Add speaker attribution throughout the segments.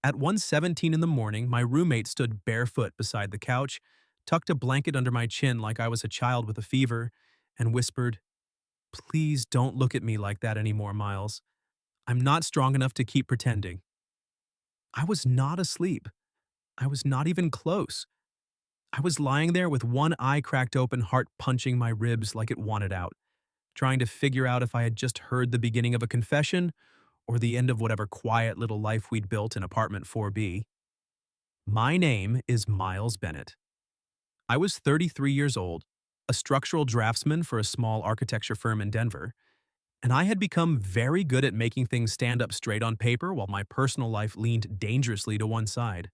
Speaker 1: At 1:17 in the morning, my roommate stood barefoot beside the couch, tucked a blanket under my chin like I was a child with a fever, and whispered, "Please don't look at me like that anymore, Miles. I'm not strong enough to keep pretending." I was not asleep. I was not even close. I was lying there with one eye cracked open, heart punching my ribs like it wanted out, trying to figure out if I had just heard the beginning of a confession or the end of whatever quiet little life we'd built in apartment 4B. My name is Miles Bennett. I was 33 years old, a structural draftsman for a small architecture firm in Denver, and I had become very good at making things stand up straight on paper while my personal life leaned dangerously to one side.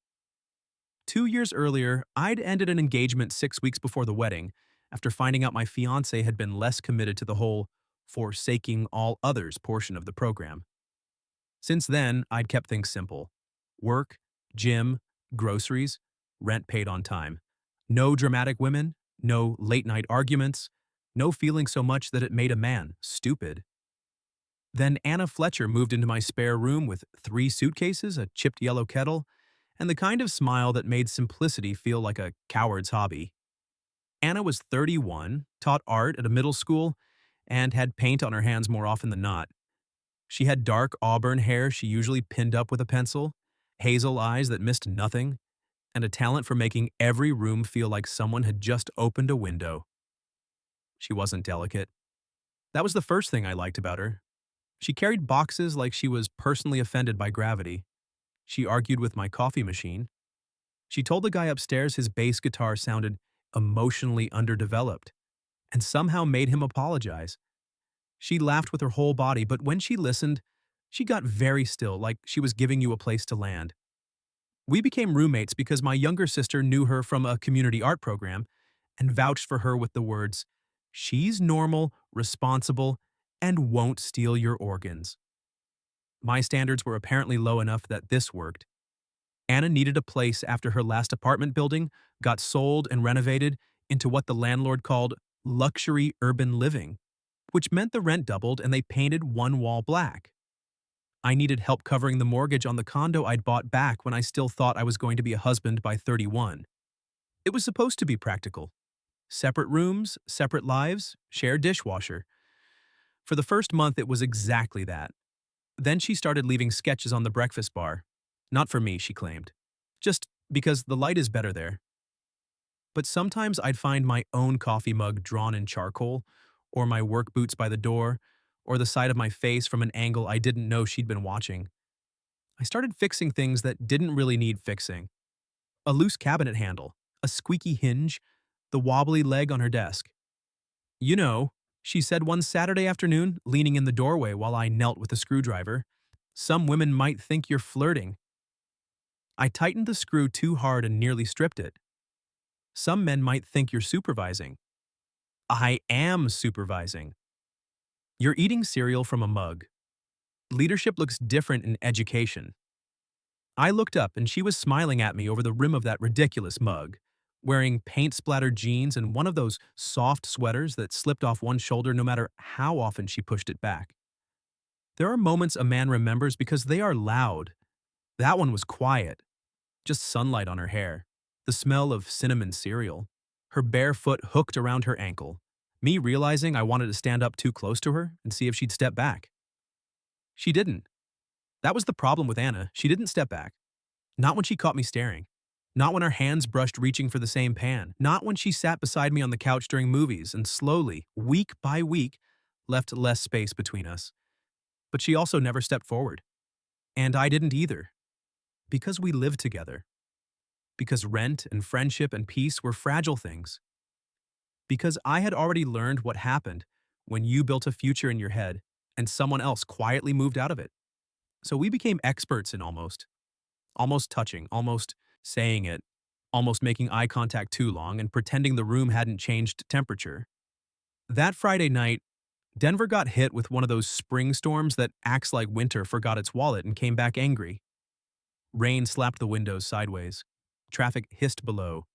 Speaker 1: 2 years earlier, I'd ended an engagement 6 weeks before the wedding after finding out my fiance had been less committed to the whole forsaking all others portion of the program. Since then, I'd kept things simple: work, gym, groceries, rent paid on time. No dramatic women, no late night arguments, no feeling so much that it made a man stupid. Then Anna Fletcher moved into my spare room with 3 suitcases, a chipped yellow kettle, and the kind of smile that made simplicity feel like a coward's hobby. Anna was 31, taught art at a middle school, and had paint on her hands more often than not. She had dark auburn hair she usually pinned up with a pencil, hazel eyes that missed nothing, and a talent for making every room feel like someone had just opened a window. She wasn't delicate. That was the first thing I liked about her. She carried boxes like she was personally offended by gravity. She argued with my coffee machine. She told the guy upstairs his bass guitar sounded emotionally underdeveloped, and somehow made him apologize. She laughed with her whole body, but when she listened, she got very still, like she was giving you a place to land. We became roommates because my younger sister knew her from a community art program and vouched for her with the words, "She's normal, responsible, and won't steal your organs." My standards were apparently low enough that this worked. Anna needed a place after her last apartment building got sold and renovated into what the landlord called luxury urban living, which meant the rent doubled and they painted one wall black. I needed help covering the mortgage on the condo I'd bought back when I still thought I was going to be a husband by 31. It was supposed to be practical. Separate rooms, separate lives, shared dishwasher. For the first month, it was exactly that. Then she started leaving sketches on the breakfast bar. Not for me, she claimed. Just because the light is better there. But sometimes I'd find my own coffee mug drawn in charcoal, or my work boots by the door, or the side of my face from an angle I didn't know she'd been watching. I started fixing things that didn't really need fixing. A loose cabinet handle, a squeaky hinge, the wobbly leg on her desk. "You know," she said one Saturday afternoon, leaning in the doorway while I knelt with a screwdriver, "some women might think you're flirting." I tightened the screw too hard and nearly stripped it. "Some men might think you're supervising." I am supervising. You're eating cereal from a mug. Leadership looks different in education. I looked up and she was smiling at me over the rim of that ridiculous mug, wearing paint-splattered jeans and one of those soft sweaters that slipped off one shoulder no matter how often she pushed it back. There are moments a man remembers because they are loud. That one was quiet. Just sunlight on her hair, the smell of cinnamon cereal, her bare foot hooked around her ankle, me realizing I wanted to stand up too close to her and see if she'd step back. She didn't. That was the problem with Anna. She didn't step back. Not when she caught me staring. Not when our hands brushed reaching for the same pan. Not when she sat beside me on the couch during movies and slowly, week by week, left less space between us. But she also never stepped forward. And I didn't either. Because we lived together. Because rent and friendship and peace were fragile things. Because I had already learned what happened when you built a future in your head and someone else quietly moved out of it. So we became experts in almost touching, almost saying it, almost making eye contact too long and pretending the room hadn't changed temperature. That Friday night, Denver got hit with one of those spring storms that acts like winter forgot its wallet and came back angry. Rain slapped the windows sideways. Traffic hissed below.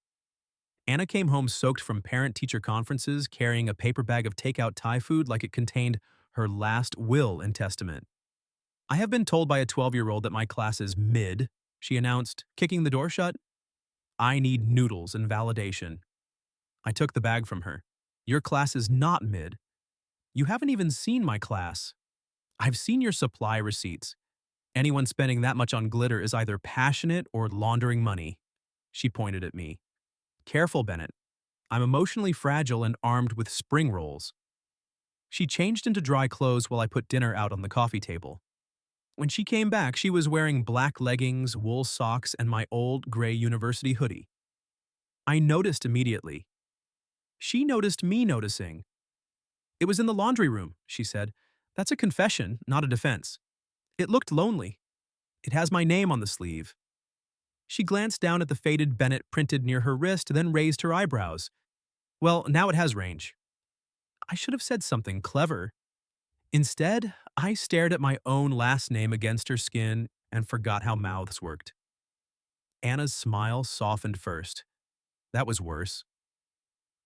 Speaker 1: Anna came home soaked from parent-teacher conferences, carrying a paper bag of takeout Thai food like it contained her last will and testament. I have been told by a 12-year-old that my class is mid, she announced, kicking the door shut. I need noodles and validation. I took the bag from her. Your class is not mid. You haven't even seen my class. I've seen your supply receipts. Anyone spending that much on glitter is either passionate or laundering money. She pointed at me. Careful, Bennett. I'm emotionally fragile and armed with spring rolls. She changed into dry clothes while I put dinner out on the coffee table. When she came back, she was wearing black leggings, wool socks, and my old gray university hoodie. I noticed immediately. She noticed me noticing. It was in the laundry room, she said. That's a confession, not a defense. It looked lonely. It has my name on the sleeve. She glanced down at the faded Bennett printed near her wrist, then raised her eyebrows. Well, now it has range. I should have said something clever. Instead, I stared at my own last name against her skin and forgot how mouths worked. Anna's smile softened first. That was worse.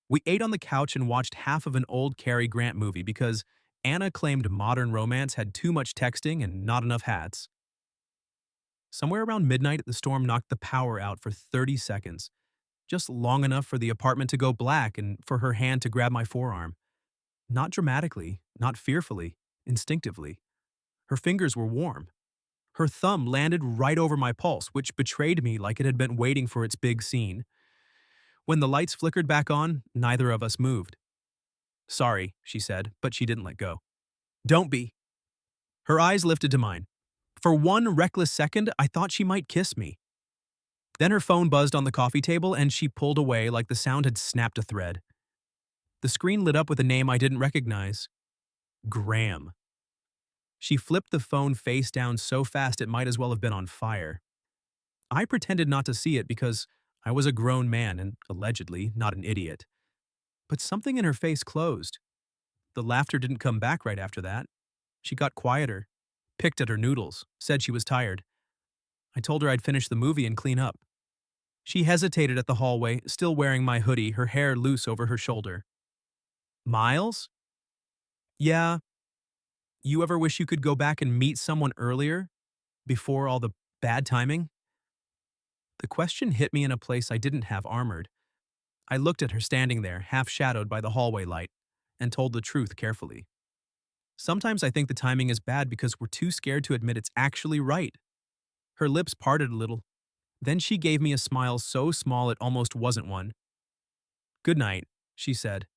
Speaker 1: We ate on the couch and watched half of an old Cary Grant movie because Anna claimed modern romance had too much texting and not enough hats. Somewhere around midnight, the storm knocked the power out for 30 seconds, just long enough for the apartment to go black and for her hand to grab my forearm. Not dramatically, not fearfully, instinctively. Her fingers were warm. Her thumb landed right over my pulse, which betrayed me like it had been waiting for its big scene. When the lights flickered back on, neither of us moved. Sorry, she said, but she didn't let go. Don't be. Her eyes lifted to mine. For one reckless second, I thought she might kiss me. Then her phone buzzed on the coffee table and she pulled away like the sound had snapped a thread. The screen lit up with a name I didn't recognize. Graham. She flipped the phone face down so fast it might as well have been on fire. I pretended not to see it because I was a grown man and, allegedly, not an idiot. But something in her face closed. The laughter didn't come back right after that. She got quieter, picked at her noodles, said she was tired. I told her I'd finish the movie and clean up. She hesitated at the hallway, still wearing my hoodie, her hair loose over her shoulder. Miles? Yeah. You ever wish you could go back and meet someone earlier, before all the bad timing? The question hit me in a place I didn't have armored. I looked at her standing there, half shadowed by the hallway light, and told the truth carefully. Sometimes I think the timing is bad because we're too scared to admit it's actually right. Her lips parted a little. Then she gave me a smile so small it almost wasn't one. Good night, she said.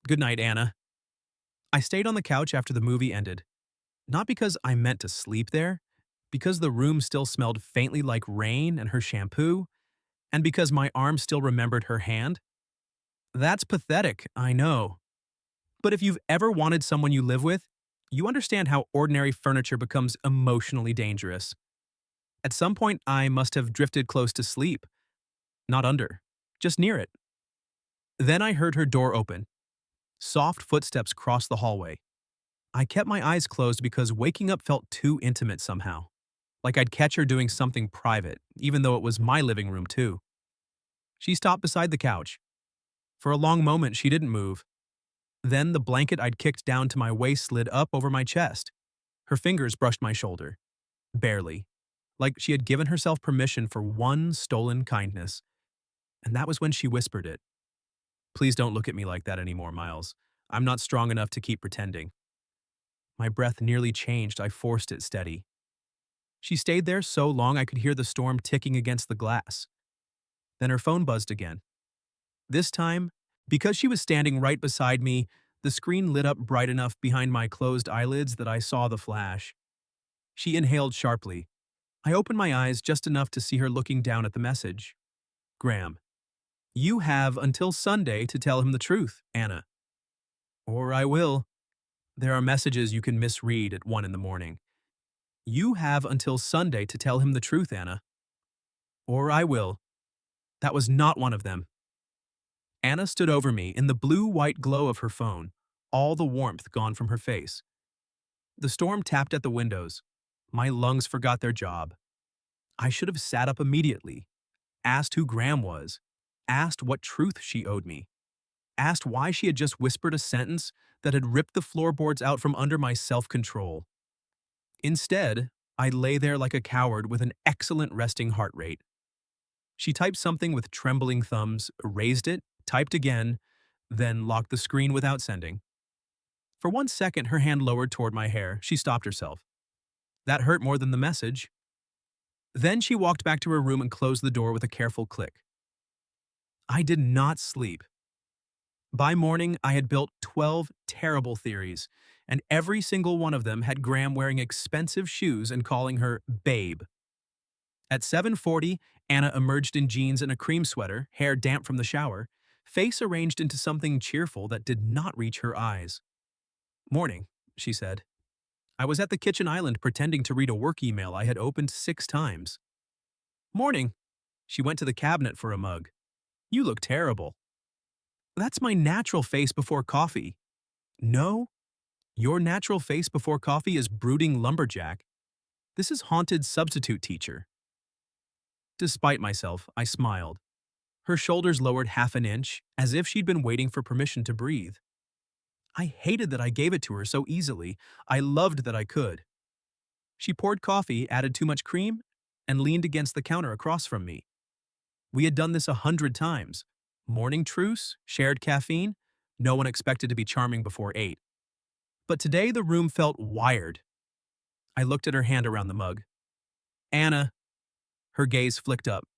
Speaker 1: Good night, Anna. I stayed on the couch after the movie ended. Not because I meant to sleep there, because the room still smelled faintly like rain and her shampoo, and because my arm still remembered her hand. That's pathetic, I know. But if you've ever wanted someone you live with, you understand how ordinary furniture becomes emotionally dangerous. At some point, I must have drifted close to sleep. Not under, just near it. Then I heard her door open. Soft footsteps crossed the hallway. I kept my eyes closed because waking up felt too intimate somehow. Like I'd catch her doing something private, even though it was my living room too. She stopped beside the couch. For a long moment, she didn't move. Then the blanket I'd kicked down to my waist slid up over my chest. Her fingers brushed my shoulder. Barely. Like she had given herself permission for one stolen kindness. And that was when she whispered it. Please don't look at me like that anymore, Miles. I'm not strong enough to keep pretending. My breath nearly changed. I forced it steady. She stayed there so long I could hear the storm ticking against the glass. Then her phone buzzed again. This time, because she was standing right beside me, the screen lit up bright enough behind my closed eyelids that I saw the flash. She inhaled sharply. I opened my eyes just enough to see her looking down at the message. Graham. You have until Sunday to tell him the truth, Anna. Or I will. There are messages you can misread at 1 in the morning. You have until Sunday to tell him the truth, Anna. Or I will. That was not one of them. Anna stood over me in the blue-white glow of her phone, all the warmth gone from her face. The storm tapped at the windows. My lungs forgot their job. I should have sat up immediately, asked who Graham was, asked what truth she owed me, asked why she had just whispered a sentence that had ripped the floorboards out from under my self-control. Instead, I lay there like a coward with an excellent resting heart rate. She typed something with trembling thumbs, erased it, typed again, then locked the screen without sending. For 1 second, her hand lowered toward my hair. She stopped herself. That hurt more than the message. Then she walked back to her room and closed the door with a careful click. I did not sleep. By morning, I had built 12 terrible theories, and every single one of them had Graham wearing expensive shoes and calling her babe. At 7:40, Anna emerged in jeans and a cream sweater, hair damp from the shower, face arranged into something cheerful that did not reach her eyes. "Morning," she said. I was at the kitchen island pretending to read a work email I had opened 6 times. "Morning." She went to the cabinet for a mug. "You look terrible." "That's my natural face before coffee." "No, your natural face before coffee is brooding lumberjack. This is haunted substitute teacher." Despite myself, I smiled. Her shoulders lowered half an inch, as if she'd been waiting for permission to breathe. I hated that I gave it to her so easily. I loved that I could. She poured coffee, added too much cream, and leaned against the counter across from me. We had done this 100 times. Morning truce, shared caffeine. No one expected to be charming before 8. But today the room felt wired. I looked at her hand around the mug. "Anna." Her gaze flicked up.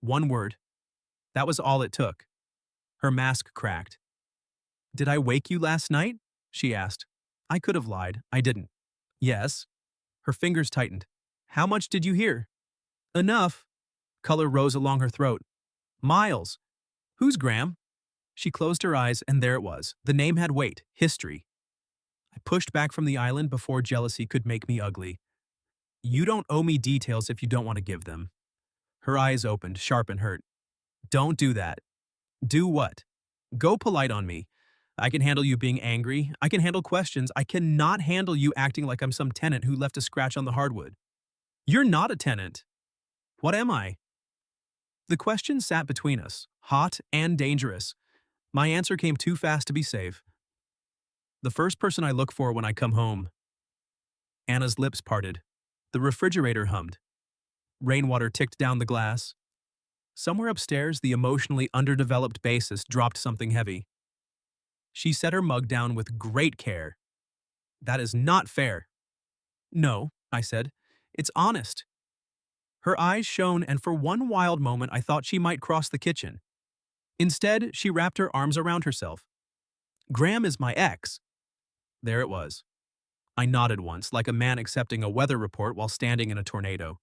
Speaker 1: One word. That was all it took. Her mask cracked. "Did I wake you last night?" she asked. I could have lied. I didn't. "Yes." Her fingers tightened. "How much did you hear?" "Enough." Color rose along her throat. "Miles." "Who's Graham?" She closed her eyes, and there it was. The name had weight. History. I pushed back from the island before jealousy could make me ugly. "You don't owe me details if you don't want to give them." Her eyes opened, sharp and hurt. "Don't do that." "Do what?" "Go polite on me. I can handle you being angry. I can handle questions. I cannot handle you acting like I'm some tenant who left a scratch on the hardwood." "You're not a tenant." "What am I?" The question sat between us, hot and dangerous. My answer came too fast to be safe. "The first person I look for when I come home." Anna's lips parted. The refrigerator hummed. Rainwater ticked down the glass. Somewhere upstairs, the emotionally underdeveloped bassist dropped something heavy. She set her mug down with great care. "That is not fair." "No," I said. "It's honest." Her eyes shone, and for one wild moment I thought she might cross the kitchen. Instead, she wrapped her arms around herself. "Graham is my ex." There it was. I nodded once, like a man accepting a weather report while standing in a tornado.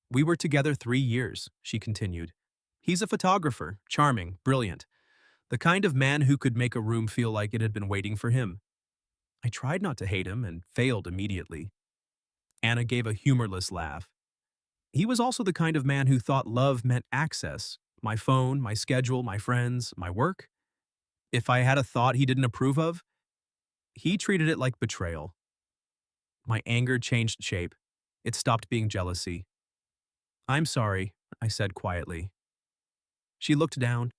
Speaker 1: "We were together 3 years," she continued. "He's a photographer, charming, brilliant. The kind of man who could make a room feel like it had been waiting for him." I tried not to hate him and failed immediately. Anna gave a humorless laugh. "He was also the kind of man who thought love meant access. My phone, my schedule, my friends, my work. If I had a thought he didn't approve of, he treated it like betrayal." My anger changed shape. It stopped being jealousy. "I'm sorry," I said quietly. She looked down.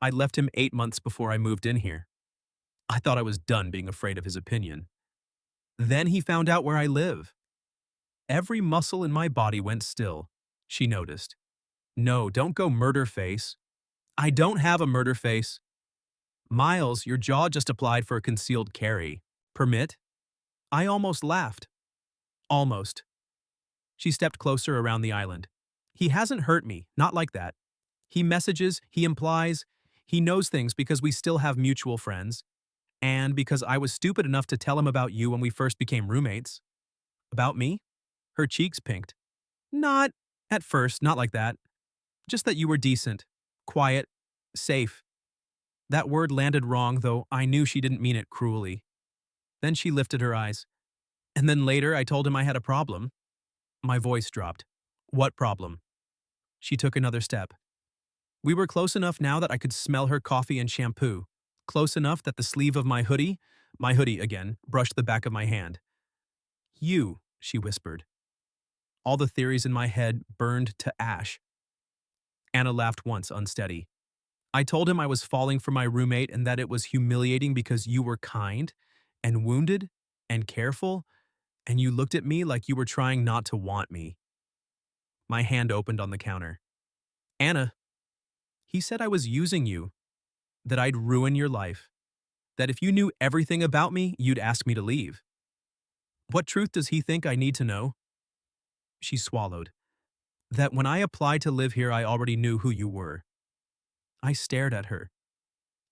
Speaker 1: I'd left him 8 months before I moved in here. I thought I was done being afraid of his opinion. Then he found out where I live. Every muscle in my body went still. She noticed. "No, don't go murder face." "I don't have a murder face." "Miles, your jaw just applied for a concealed carry. Permit?" I almost laughed. "Almost." She stepped closer around the island. "He hasn't hurt me, not like that. He messages, he implies, he knows things because we still have mutual friends, and because I was stupid enough to tell him about you when we first became roommates." "About me?" Her cheeks pinked. "Not at first, not like that. Just that you were decent, quiet, safe." That word landed wrong, though I knew she didn't mean it cruelly. Then she lifted her eyes. "And then later I told him I had a problem." My voice dropped. "What problem?" She took another step. We were close enough now that I could smell her coffee and shampoo. Close enough that the sleeve of my hoodie again, brushed the back of my hand. "You," she whispered. All the theories in my head burned to ash. Anna laughed once, unsteady. "I told him I was falling for my roommate and that it was humiliating because you were kind and wounded and careful, and you looked at me like you were trying not to want me. My hand opened on the counter. Anna, he said I was using you, that I'd ruin your life, that if you knew everything about me, you'd ask me to leave. What truth does he think I need to know? She swallowed. That when I applied to live here, I already knew who you were. I stared at her.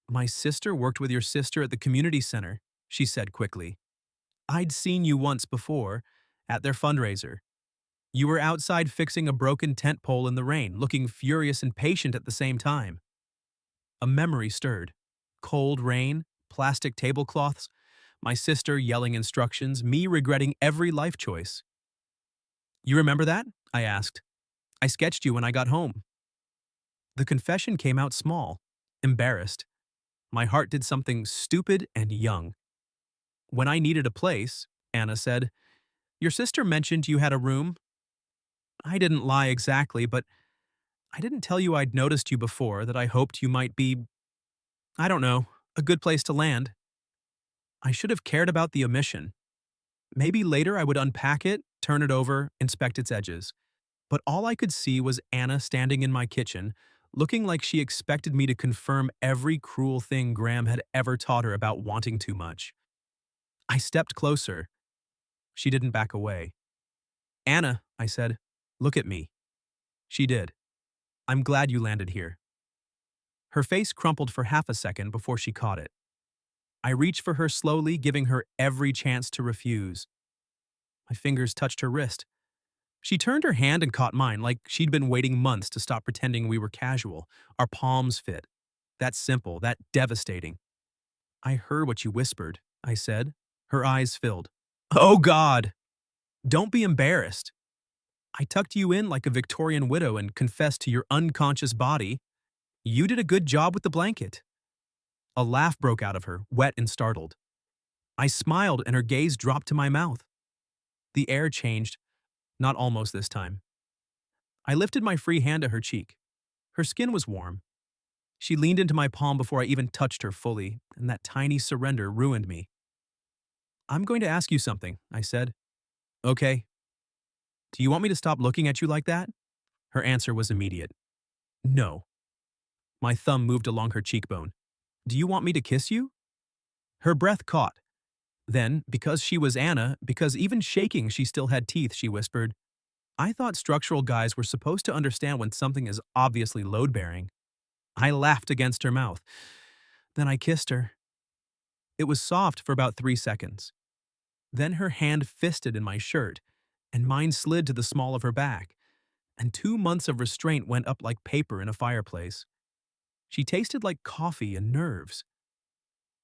Speaker 1: My sister worked with your sister at the community center, she said quickly. I'd seen you once before, at their fundraiser. You were outside fixing a broken tent pole in the rain, looking furious and patient at the same time. A memory stirred. Cold rain, plastic tablecloths, my sister yelling instructions, me regretting every life choice. You remember that? I asked. I sketched you when I got home. The confession came out small, embarrassed. My heart did something stupid and young. When I needed a place, Anna said, your sister mentioned you had a room. I didn't lie exactly, but I didn't tell you I'd noticed you before, that I hoped you might be, I don't know, a good place to land. I should have cared about the omission. Maybe later I would unpack it, turn it over, inspect its edges. But all I could see was Anna standing in my kitchen, looking like she expected me to confirm every cruel thing Graham had ever taught her about wanting too much. I stepped closer. She didn't back away. Anna, I said, look at me. She did. I'm glad you landed here. Her face crumpled for half a second before she caught it. I reached for her slowly, giving her every chance to refuse. My fingers touched her wrist. She turned her hand and caught mine like she'd been waiting months to stop pretending we were casual. Our palms fit. That simple, that devastating. I heard what you whispered, I said. Her eyes filled. Oh, God! Don't be embarrassed. I tucked you in like a Victorian widow and confessed to your unconscious body. You did a good job with the blanket. A laugh broke out of her, wet and startled. I smiled and her gaze dropped to my mouth. The air changed, not almost this time. I lifted my free hand to her cheek. Her skin was warm. She leaned into my palm before I even touched her fully, and that tiny surrender ruined me. I'm going to ask you something, I said. Okay. Do you want me to stop looking at you like that? Her answer was immediate. No. My thumb moved along her cheekbone. Do you want me to kiss you? Her breath caught. Then, because she was Anna, because even shaking she still had teeth, she whispered, I thought structural guys were supposed to understand when something is obviously load-bearing. I laughed against her mouth. Then I kissed her. It was soft for about 3 seconds. Then her hand fisted in my shirt, and mine slid to the small of her back, and 2 months of restraint went up like paper in a fireplace. She tasted like coffee and nerves.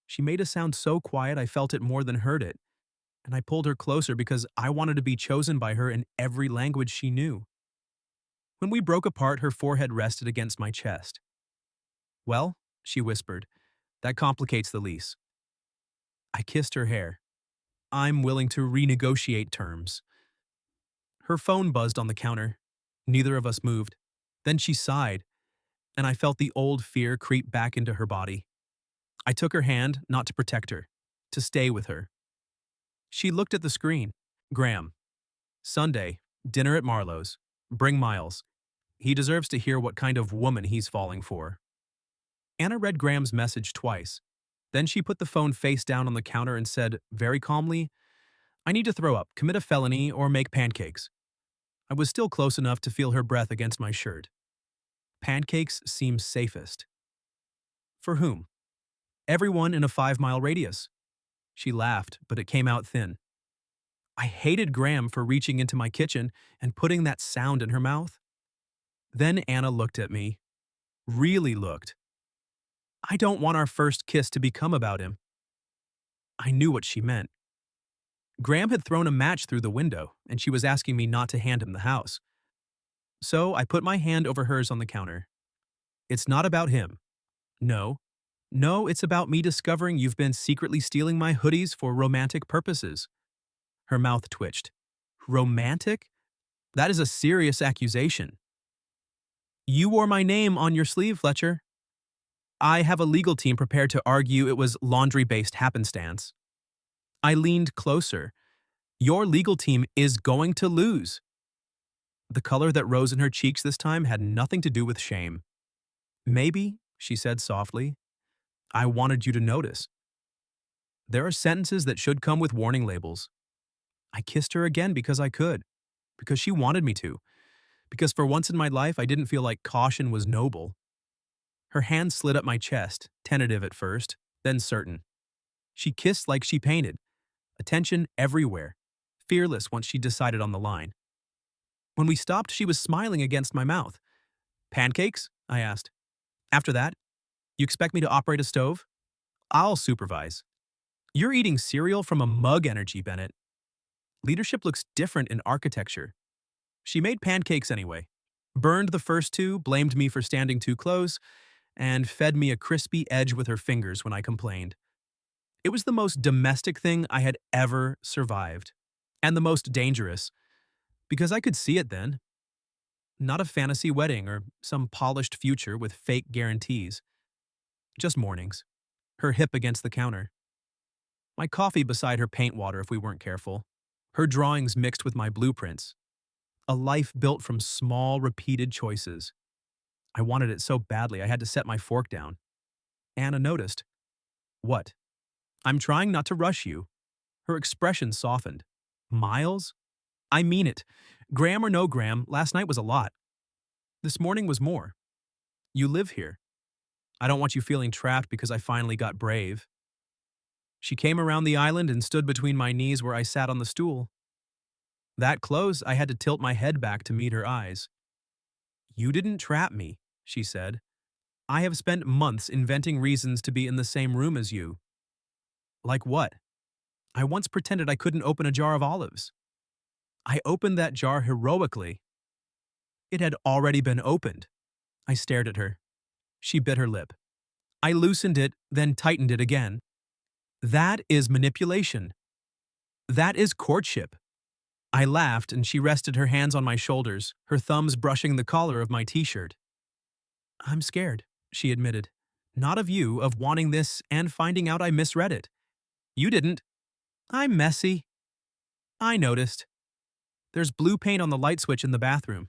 Speaker 1: She made a sound so quiet I felt it more than heard it, and I pulled her closer because I wanted to be chosen by her in every language she knew. When we broke apart, her forehead rested against my chest. Well, she whispered, that complicates the lease. I kissed her hair. I'm willing to renegotiate terms. Her phone buzzed on the counter. Neither of us moved. Then she sighed, and I felt the old fear creep back into her body. I took her hand, not to protect her, to stay with her. She looked at the screen. Graham. Sunday, dinner at Marlowe's. Bring Miles. He deserves to hear what kind of woman he's falling for. Anna read Graham's message twice. Then she put the phone face down on the counter and said, very calmly, I need to throw up, commit a felony, or make pancakes. I was still close enough to feel her breath against my shirt. Pancakes seemed safest. For whom? Everyone in a 5-mile radius. She laughed, but it came out thin. I hated Graham for reaching into my kitchen and putting that sound in her mouth. Then Anna looked at me. Really looked. I don't want our first kiss to become about him. I knew what she meant. Graham had thrown a match through the window, and she was asking me not to hand him the house. So I put my hand over hers on the counter. It's not about him. No. No, it's about me discovering you've been secretly stealing my hoodies for romantic purposes. Her mouth twitched. Romantic? That is a serious accusation. You wore my name on your sleeve, Fletcher. I have a legal team prepared to argue it was laundry-based happenstance. I leaned closer. Your legal team is going to lose. The color that rose in her cheeks this time had nothing to do with shame. Maybe, she said softly, I wanted you to notice. There are sentences that should come with warning labels. I kissed her again because I could, because she wanted me to, because for once in my life I didn't feel like caution was noble. Her hand slid up my chest, tentative at first, then certain. She kissed like she painted, attention everywhere, fearless once she decided on the line. When we stopped, she was smiling against my mouth. Pancakes? I asked. After that, you expect me to operate a stove? I'll supervise. You're eating cereal from a mug energy, Bennett. Leadership looks different in architecture. She made pancakes anyway, burned the first two, blamed me for standing too close, and fed me a crispy edge with her fingers when I complained. It was the most domestic thing I had ever survived, and the most dangerous, because I could see it then. Not a fantasy wedding or some polished future with fake guarantees. Just mornings. Her hip against the counter. My coffee beside her paint water if we weren't careful. Her drawings mixed with my blueprints. A life built from small, repeated choices. I wanted it so badly I had to set my fork down. Anna noticed. What? I'm trying not to rush you. Her expression softened. Miles? I mean it. Graham or no Graham, last night was a lot. This morning was more. You live here. I don't want you feeling trapped because I finally got brave. She came around the island and stood between my knees where I sat on the stool. That close, I had to tilt my head back to meet her eyes. You didn't trap me, she said. I have spent months inventing reasons to be in the same room as you. Like what? I once pretended I couldn't open a jar of olives. I opened that jar heroically. It had already been opened. I stared at her. She bit her lip. I loosened it, then tightened it again. That is manipulation. That is courtship. I laughed and she rested her hands on my shoulders, her thumbs brushing the collar of my t-shirt. I'm scared, she admitted. Not of you, of wanting this and finding out I misread it. You didn't. I'm messy. I noticed. There's blue paint on the light switch in the bathroom.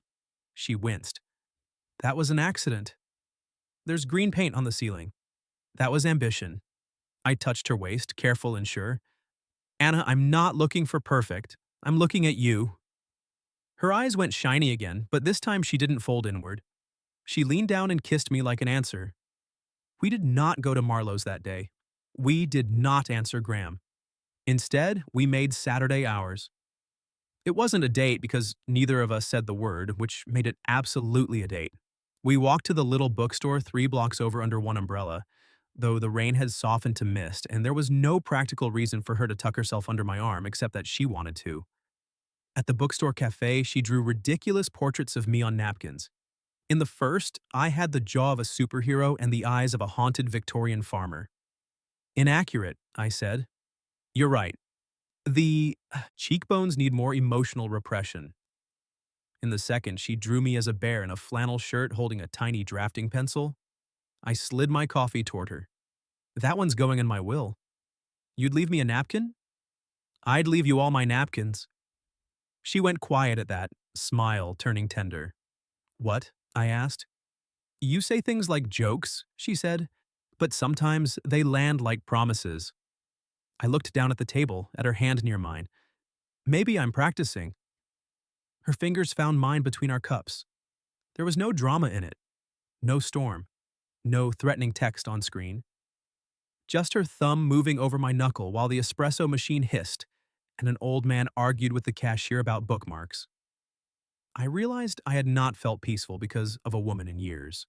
Speaker 1: She winced. That was an accident. There's green paint on the ceiling. That was ambition. I touched her waist, careful and sure. Anna, I'm not looking for perfect. I'm looking at you. Her eyes went shiny again, but this time she didn't fold inward. She leaned down and kissed me like an answer. We did not go to Marlowe's that day. We did not answer Graham. Instead, we made Saturday ours. It wasn't a date because neither of us said the word, which made it absolutely a date. We walked to the little bookstore 3 blocks over under one umbrella, though the rain had softened to mist and there was no practical reason for her to tuck herself under my arm except that she wanted to. At the bookstore cafe, she drew ridiculous portraits of me on napkins. In the first, I had the jaw of a superhero and the eyes of a haunted Victorian farmer. Inaccurate, I said. You're right. The cheekbones need more emotional repression. In the second, she drew me as a bear in a flannel shirt holding a tiny drafting pencil. I slid my coffee toward her. That one's going in my will. You'd leave me a napkin? I'd leave you all my napkins. She went quiet at that, smile turning tender. What? I asked. You say things like jokes, she said, but sometimes they land like promises. I looked down at the table, at her hand near mine. Maybe I'm practicing. Her fingers found mine between our cups. There was no drama in it. No storm. No threatening text on screen. Just her thumb moving over my knuckle while the espresso machine hissed, and an old man argued with the cashier about bookmarks. I realized I had not felt peaceful because of a woman in years.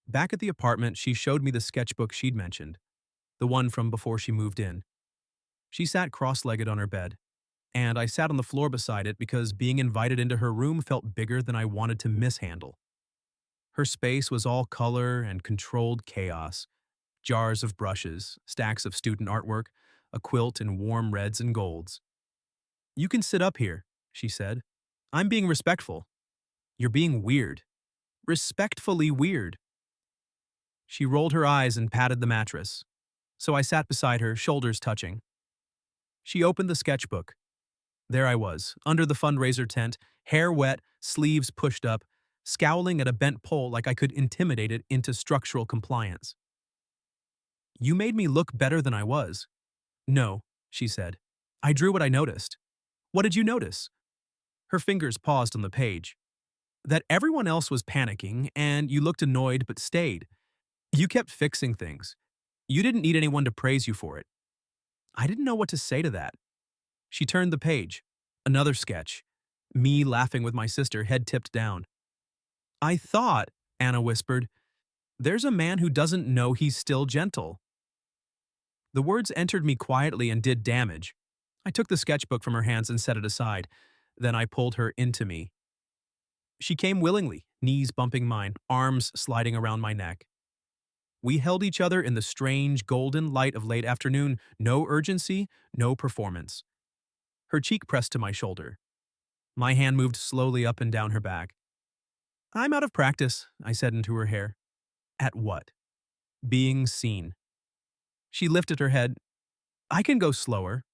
Speaker 1: Back at the apartment, she showed me the sketchbook she'd mentioned, the one from before she moved in. She sat cross-legged on her bed, and I sat on the floor beside it because being invited into her room felt bigger than I wanted to mishandle. Her space was all color and controlled chaos. Jars of brushes, stacks of student artwork, a quilt in warm reds and golds. You can sit up here, she said. I'm being respectful. You're being weird. Respectfully weird. She rolled her eyes and patted the mattress. So I sat beside her, shoulders touching. She opened the sketchbook. There I was, under the fundraiser tent, hair wet, sleeves pushed up, scowling at a bent pole like I could intimidate it into structural compliance. You made me look better than I was. No, she said. I drew what I noticed. What did you notice? Her fingers paused on the page. That everyone else was panicking, and you looked annoyed but stayed. You kept fixing things. You didn't need anyone to praise you for it. I didn't know what to say to that. She turned the page. Another sketch. Me laughing with my sister, head tipped down. I thought, Anna whispered, there's a man who doesn't know he's still gentle. The words entered me quietly and did damage. I took the sketchbook from her hands and set it aside. Then I pulled her into me. She came willingly, knees bumping mine, arms sliding around my neck. We held each other in the strange, golden light of late afternoon, no urgency, no performance. Her cheek pressed to my shoulder. My hand moved slowly up and down her back. I'm out of practice, I said into her hair. At what? Being seen. She lifted her head. I can go slower.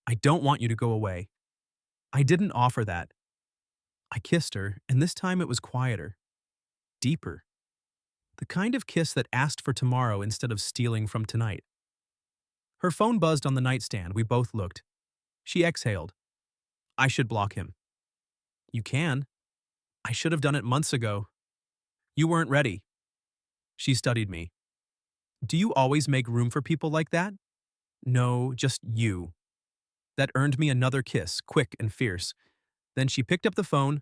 Speaker 1: I don't want you to go away. I didn't offer that. I kissed her, and this time it was quieter, deeper. The kind of kiss that asked for tomorrow instead of stealing from tonight. Her phone buzzed on the nightstand. We both looked. She exhaled. I should block him. You can. I should have done it months ago. You weren't ready. She studied me. Do you always make room for people like that? No, just you. That earned me another kiss, quick and fierce. Then she picked up the phone,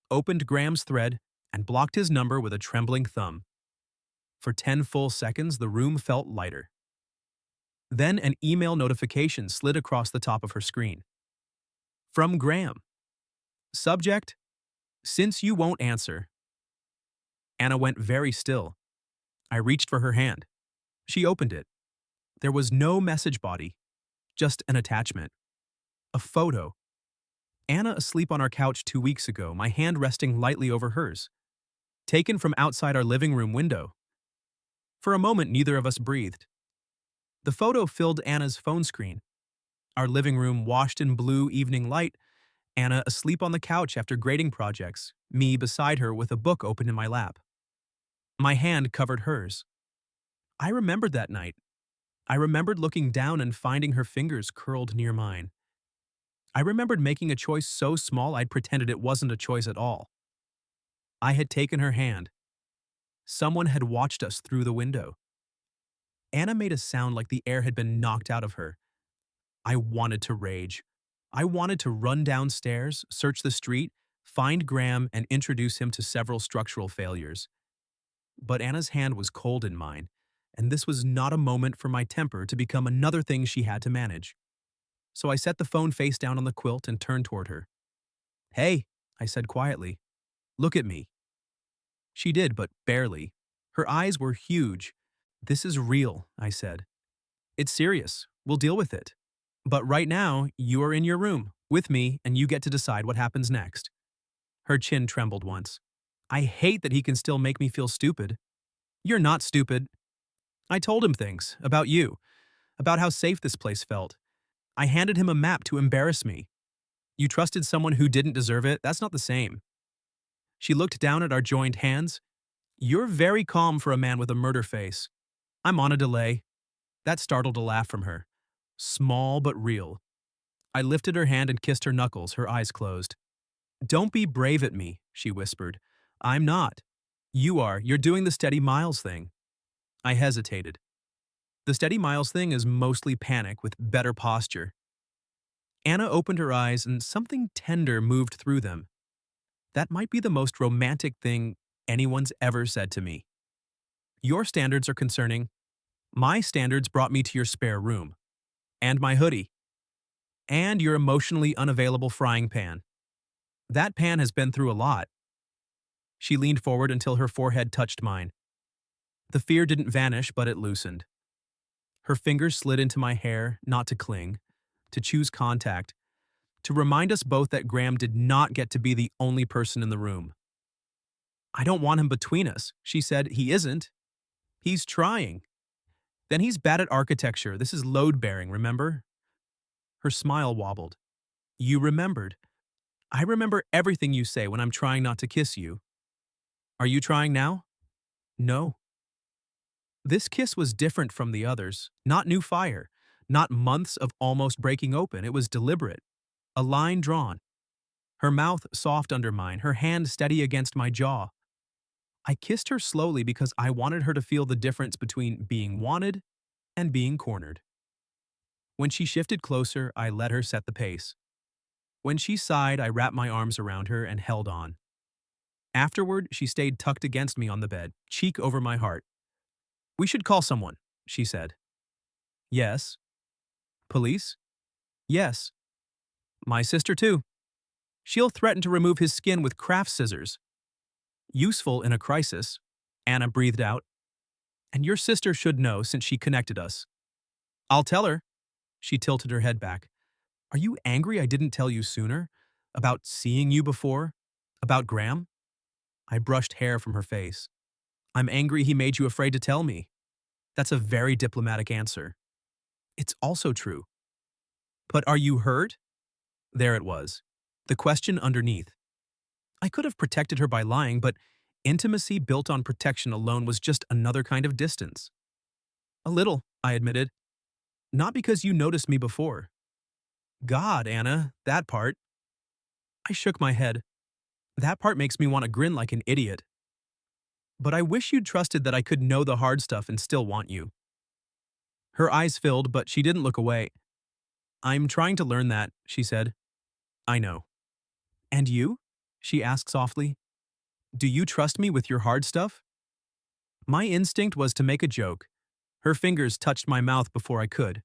Speaker 1: opened Graham's thread, and blocked his number with a trembling thumb. For 10 full seconds, the room felt lighter. Then an email notification slid across the top of her screen. From Graham. Subject: Since you won't answer. Anna went very still. I reached for her hand. She opened it. There was no message body, just an attachment. A photo. Anna asleep on our couch 2 weeks ago, my hand resting lightly over hers. Taken from outside our living room window. For a moment, neither of us breathed. The photo filled Anna's phone screen. Our living room washed in blue evening light, Anna asleep on the couch after grading projects, me beside her with a book open in my lap. My hand covered hers. I remembered that night. I remembered looking down and finding her fingers curled near mine. I remembered making a choice so small I'd pretended it wasn't a choice at all. I had taken her hand. Someone had watched us through the window. Anna made a sound like the air had been knocked out of her. I wanted to rage. I wanted to run downstairs, search the street, find Graham, and introduce him to several structural failures. But Anna's hand was cold in mine, and this was not a moment for my temper to become another thing she had to manage. So I set the phone face down on the quilt and turned toward her. Hey, I said quietly. Look at me. She did, but barely. Her eyes were huge. This is real, I said. It's serious. We'll deal with it. But right now, you are in your room, with me, and you get to decide what happens next. Her chin trembled once. I hate that he can still make me feel stupid. You're not stupid. I told him things, about you, about how safe this place felt. I handed him a map to embarrass me. You trusted someone who didn't deserve it? That's not the same. She looked down at our joined hands. You're very calm for a man with a murder face. I'm on a delay. That startled a laugh from her. Small but real. I lifted her hand and kissed her knuckles, her eyes closed. Don't be brave at me, she whispered. I'm not. You are. You're doing the steady miles thing. I hesitated. The steady miles thing is mostly panic with better posture. Anna opened her eyes and something tender moved through them. That might be the most romantic thing anyone's ever said to me. Your standards are concerning. My standards brought me to your spare room. And my hoodie. And your emotionally unavailable frying pan. That pan has been through a lot. She leaned forward until her forehead touched mine. The fear didn't vanish, but it loosened. Her fingers slid into my hair, not to cling, to choose contact, to remind us both that Graham did not get to be the only person in the room. I don't want him between us, she said. He isn't. He's trying. Then he's bad at architecture. This is load-bearing, remember? Her smile wobbled. You remembered. I remember everything you say when I'm trying not to kiss you. Are you trying now? No. This kiss was different from the others, not new fire, not months of almost breaking open. It was deliberate, a line drawn, her mouth soft under mine, her hand steady against my jaw. I kissed her slowly because I wanted her to feel the difference between being wanted and being cornered. When she shifted closer, I let her set the pace. When she sighed, I wrapped my arms around her and held on. Afterward, she stayed tucked against me on the bed, cheek over my heart. We should call someone, she said. Yes. Police? Yes. My sister, too. She'll threaten to remove his skin with craft scissors. Useful in a crisis, Anna breathed out. And your sister should know since she connected us. I'll tell her. She tilted her head back. Are you angry I didn't tell you sooner? About seeing you before? About Graham? I brushed hair from her face. I'm angry he made you afraid to tell me. That's a very diplomatic answer. It's also true. But are you hurt? There it was. The question underneath. I could have protected her by lying, but intimacy built on protection alone was just another kind of distance. A little, I admitted. Not because you noticed me before. God, Anna, that part. I shook my head. That part makes me want to grin like an idiot. But I wish you'd trusted that I could know the hard stuff and still want you. Her eyes filled, but she didn't look away. I'm trying to learn that, she said. I know. And you? She asked softly. Do you trust me with your hard stuff? My instinct was to make a joke. Her fingers touched my mouth before I could.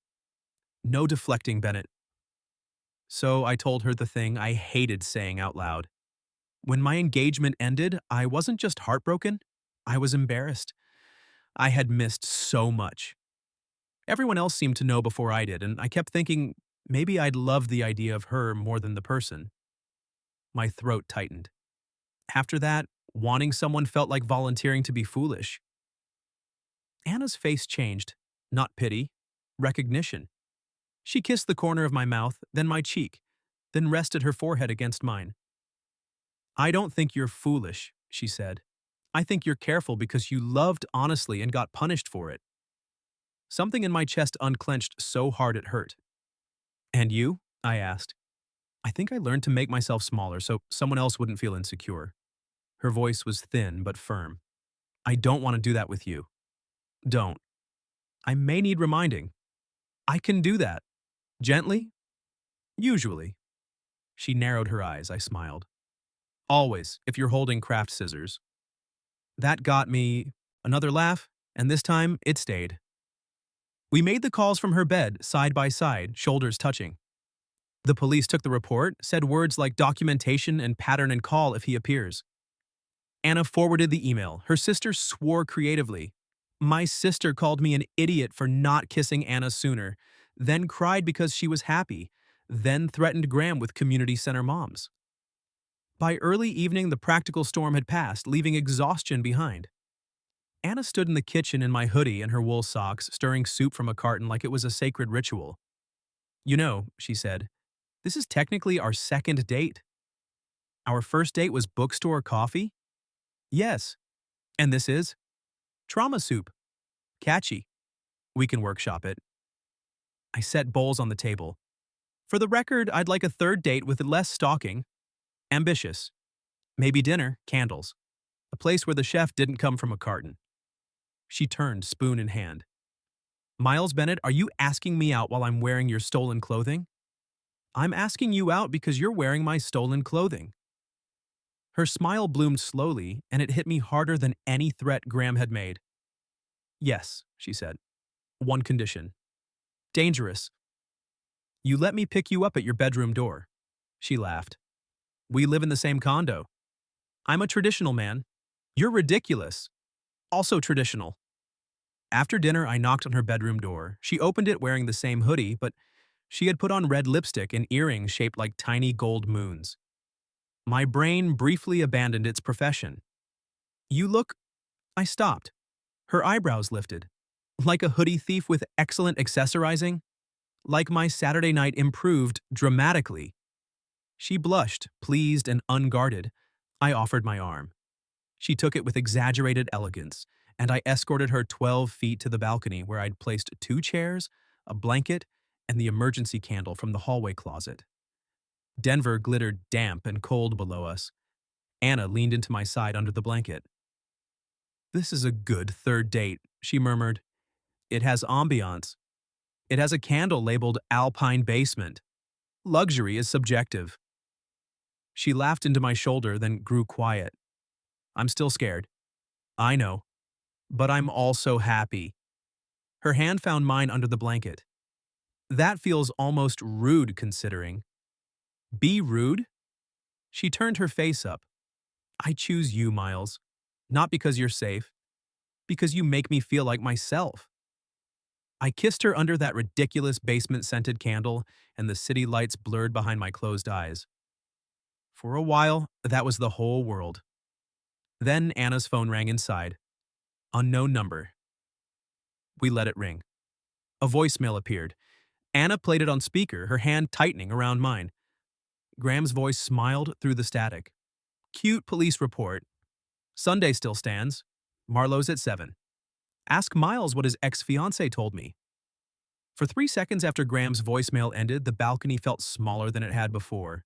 Speaker 1: No deflecting, Bennett. So I told her the thing I hated saying out loud. When my engagement ended, I wasn't just heartbroken, I was embarrassed. I had missed so much. Everyone else seemed to know before I did, and I kept thinking maybe I'd loved the idea of her more than the person. My throat tightened. After that, wanting someone felt like volunteering to be foolish. Anna's face changed, not pity, recognition. She kissed the corner of my mouth, then my cheek, then rested her forehead against mine. I don't think you're foolish, she said. I think you're careful because you loved honestly and got punished for it. Something in my chest unclenched so hard it hurt. And you? I asked. I think I learned to make myself smaller so someone else wouldn't feel insecure. Her voice was thin but firm. I don't want to do that with you. Don't. I may need reminding. I can do that. Gently? Usually. She narrowed her eyes. I smiled. Always, if you're holding craft scissors. That got me another laugh, and this time it stayed. We made the calls from her bed, side by side, shoulders touching. The police took the report, said words like documentation and pattern and call if he appears. Anna forwarded the email. Her sister swore creatively. My sister called me an idiot for not kissing Anna sooner, then cried because she was happy, then threatened Graham with community center moms. By early evening, the practical storm had passed, leaving exhaustion behind. Anna stood in the kitchen in my hoodie and her wool socks, stirring soup from a carton like it was a sacred ritual. You know, she said, this is technically our second date. Our first date was bookstore coffee? Yes. And this is? Trauma soup. Catchy. We can workshop it. I set bowls on the table. For the record, I'd like a third date with less stalking. Ambitious. Maybe dinner, candles. A place where the chef didn't come from a carton. She turned, spoon in hand. Miles Bennett, are you asking me out while I'm wearing your stolen clothing? I'm asking you out because you're wearing my stolen clothing. Her smile bloomed slowly, and it hit me harder than any threat Graham had made. Yes, she said. One condition. Dangerous. You let me pick you up at your bedroom door. She laughed. We live in the same condo. I'm a traditional man. You're ridiculous. Also traditional. After dinner, I knocked on her bedroom door. She opened it wearing the same hoodie, but she had put on red lipstick and earrings shaped like tiny gold moons. My brain briefly abandoned its profession. You look... I stopped. Her eyebrows lifted. Like a hoodie thief with excellent accessorizing? Like my Saturday night improved dramatically. She blushed, pleased and unguarded. I offered my arm. She took it with exaggerated elegance, and I escorted her 12 feet to the balcony where I'd placed 2 chairs, a blanket, and the emergency candle from the hallway closet. Denver glittered damp and cold below us. Anna leaned into my side under the blanket. "This is a good third date," she murmured. "It has ambiance. It has a candle labeled Alpine Basement. Luxury is subjective." She laughed into my shoulder, then grew quiet. "I'm still scared." "I know. But I'm also happy." Her hand found mine under the blanket. "That feels almost rude considering." "Be rude?" She turned her face up. "I choose you, Miles. Not because you're safe. Because you make me feel like myself." I kissed her under that ridiculous basement-scented candle, and the city lights blurred behind my closed eyes. For a while, that was the whole world. Then Anna's phone rang inside. Unknown number. We let it ring. A voicemail appeared. Anna played it on speaker, her hand tightening around mine. Graham's voice smiled through the static. "Cute police report. Sunday still stands. Marlowe's at 7. Ask Miles what his ex-fiancée told me." For 3 seconds after Graham's voicemail ended, the balcony felt smaller than it had before.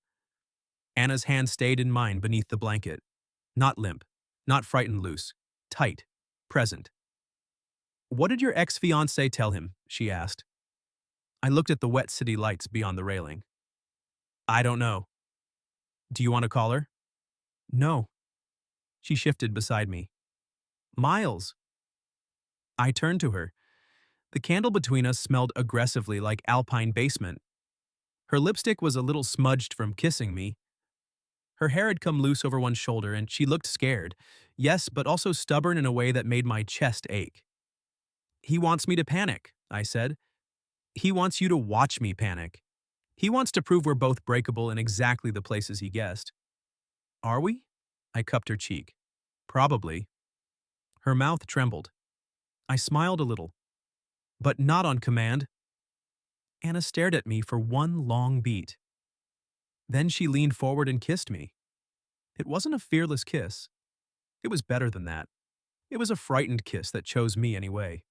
Speaker 1: Anna's hand stayed in mine beneath the blanket. Not limp, not frightened loose. Tight. Present. "What did your ex-fiancée tell him?" she asked. I looked at the wet city lights beyond the railing. "I don't know." "Do you want to call her?" "No." She shifted beside me. "Miles." I turned to her. The candle between us smelled aggressively like Alpine Basement. Her lipstick was a little smudged from kissing me. Her hair had come loose over one shoulder, and she looked scared. Yes, but also stubborn in a way that made my chest ache. "He wants me to panic," I said. "He wants you to watch me panic. He wants to prove we're both breakable in exactly the places he guessed." "Are we?" I cupped her cheek. "Probably." Her mouth trembled. I smiled a little. "But not on command." Anna stared at me for one long beat. Then she leaned forward and kissed me. It wasn't a fearless kiss. It was better than that. It was a frightened kiss that chose me anyway.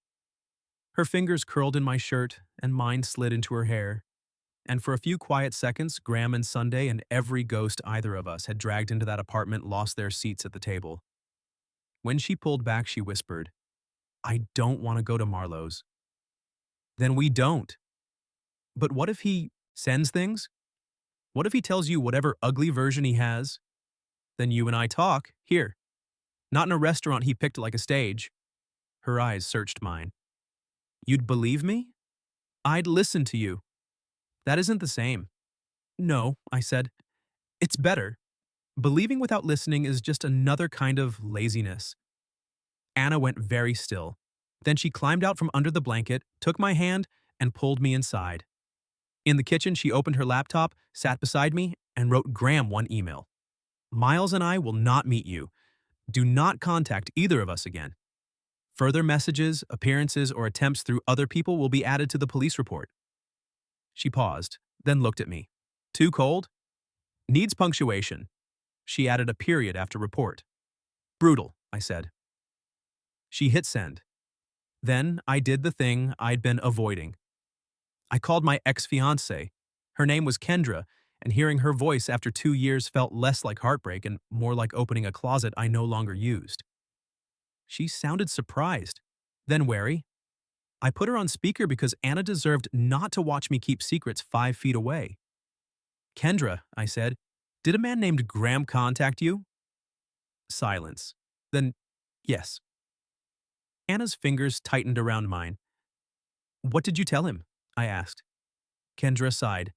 Speaker 1: Her fingers curled in my shirt, and mine slid into her hair. And for a few quiet seconds, Graham and Sunday and every ghost either of us had dragged into that apartment lost their seats at the table. When she pulled back, she whispered, "I don't want to go to Marlowe's." "Then we don't." "But what if he sends things? What if he tells you whatever ugly version he has? Then you and I talk, here. Not in a restaurant he picked like a stage." Her eyes searched mine. "You'd believe me?" "I'd listen to you." "That isn't the same." "No," I said. "It's better. Believing without listening is just another kind of laziness." Anna went very still. Then she climbed out from under the blanket, took my hand, and pulled me inside. In the kitchen, she opened her laptop, sat beside me, and wrote Graham one email. "Miles and I will not meet you. Do not contact either of us again. Further messages, appearances, or attempts through other people will be added to the police report." She paused, then looked at me. "Too cold?" "Needs punctuation." She added a period after report. "Brutal," I said. She hit send. Then I did the thing I'd been avoiding. I called my ex-fiancée. Her name was Kendra, and hearing her voice after 2 years felt less like heartbreak and more like opening a closet I no longer used. She sounded surprised, then wary. I put her on speaker because Anna deserved not to watch me keep secrets 5 feet away. "Kendra," I said, "did a man named Graham contact you?" Silence. Then, "Yes." Anna's fingers tightened around mine. "What did you tell him?" I asked. Kendra sighed.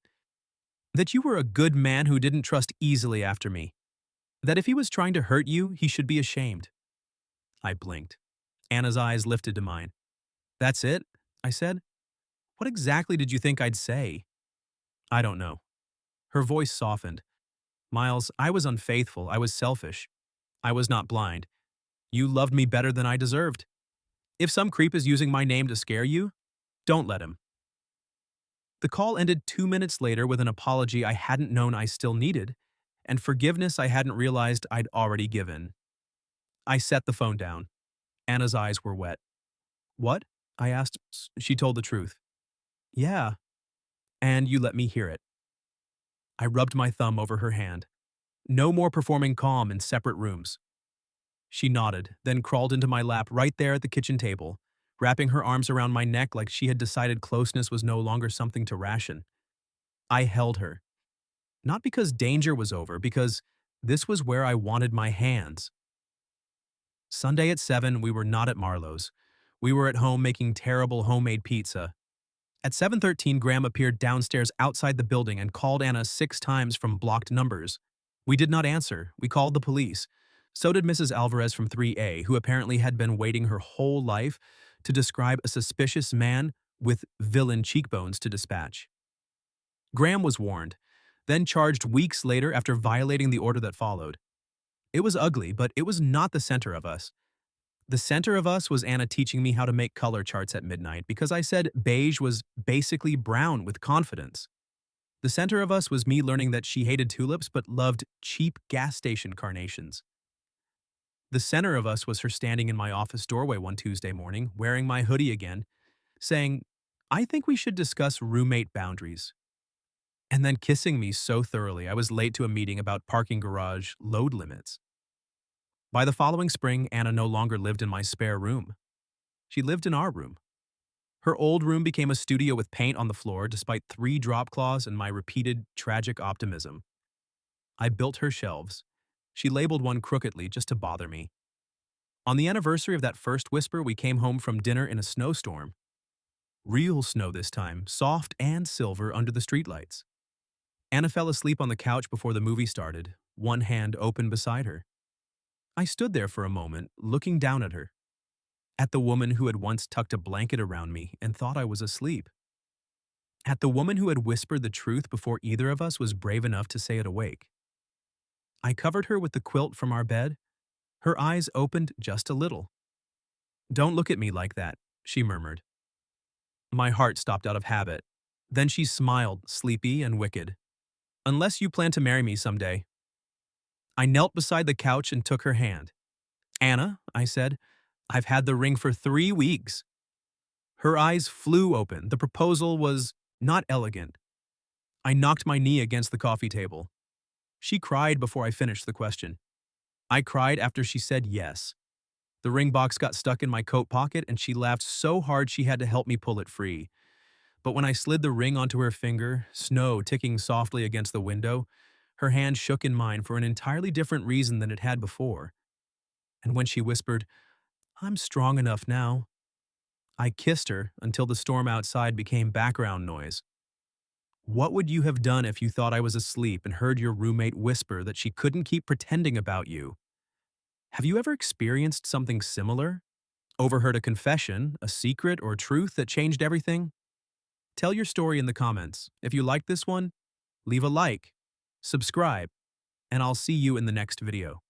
Speaker 1: "That you were a good man who didn't trust easily after me. That if he was trying to hurt you, he should be ashamed." I blinked. Anna's eyes lifted to mine. "That's it?" I said. "What exactly did you think I'd say?" "I don't know." Her voice softened. "Miles, I was unfaithful. I was selfish. I was not blind. You loved me better than I deserved. If some creep is using my name to scare you, don't let him." The call ended 2 minutes later with an apology I hadn't known I still needed, and forgiveness I hadn't realized I'd already given. I set the phone down. Anna's eyes were wet. What? I asked. She told the truth. Yeah, and you let me hear it. I rubbed my thumb over her hand. No more performing calm in separate rooms. She nodded, then crawled into my lap right there at the kitchen table, wrapping her arms around my neck like she had decided closeness was no longer something to ration. I held her. Not because danger was over, because this was where I wanted my hands. Sunday at 7, we were not at Marlowe's. We were at home making terrible homemade pizza. At 7:13, Graham appeared downstairs outside the building and called Anna 6 times from blocked numbers. We did not answer. We called the police. So did Mrs. Alvarez from 3A, who apparently had been waiting her whole life to describe a suspicious man with villain cheekbones to dispatch. Graham was warned, then charged weeks later after violating the order that followed. It was ugly, but it was not the center of us. The center of us was Anna teaching me how to make color charts at midnight because I said beige was basically brown with confidence. The center of us was me learning that she hated tulips but loved cheap gas station carnations. The center of us was her standing in my office doorway one Tuesday morning, wearing my hoodie again, saying, "I think we should discuss roommate boundaries." And then kissing me so thoroughly I was late to a meeting about parking garage load limits. By the following spring, Anna no longer lived in my spare room. She lived in our room. Her old room became a studio with paint on the floor despite 3 drop claws and my repeated tragic optimism. I built her shelves. She labeled one crookedly just to bother me. On the anniversary of that first whisper, we came home from dinner in a snowstorm. Real snow this time, soft and silver under the streetlights. Anna fell asleep on the couch before the movie started, one hand open beside her. I stood there for a moment, looking down at her. At the woman who had once tucked a blanket around me and thought I was asleep. At the woman who had whispered the truth before either of us was brave enough to say it awake. I covered her with the quilt from our bed. Her eyes opened just a little. "Don't look at me like that," she murmured. My heart stopped out of habit. Then she smiled, sleepy and wicked. "Unless you plan to marry me someday." I knelt beside the couch and took her hand. "Anna," I said, "I've had the ring for 3 weeks." Her eyes flew open. The proposal was not elegant. I knocked my knee against the coffee table. She cried before I finished the question. I cried after she said yes. The ring box got stuck in my coat pocket and she laughed so hard she had to help me pull it free. But when I slid the ring onto her finger, snow ticking softly against the window, her hand shook in mine for an entirely different reason than it had before. And when she whispered, "I'm strong enough now," I kissed her until the storm outside became background noise. What would you have done if you thought I was asleep and heard your roommate whisper that she couldn't keep pretending about you? Have you ever experienced something similar? Overheard a confession, a secret, or truth that changed everything? Tell your story in the comments. If you liked this one, leave a like, subscribe, and I'll see you in the next video.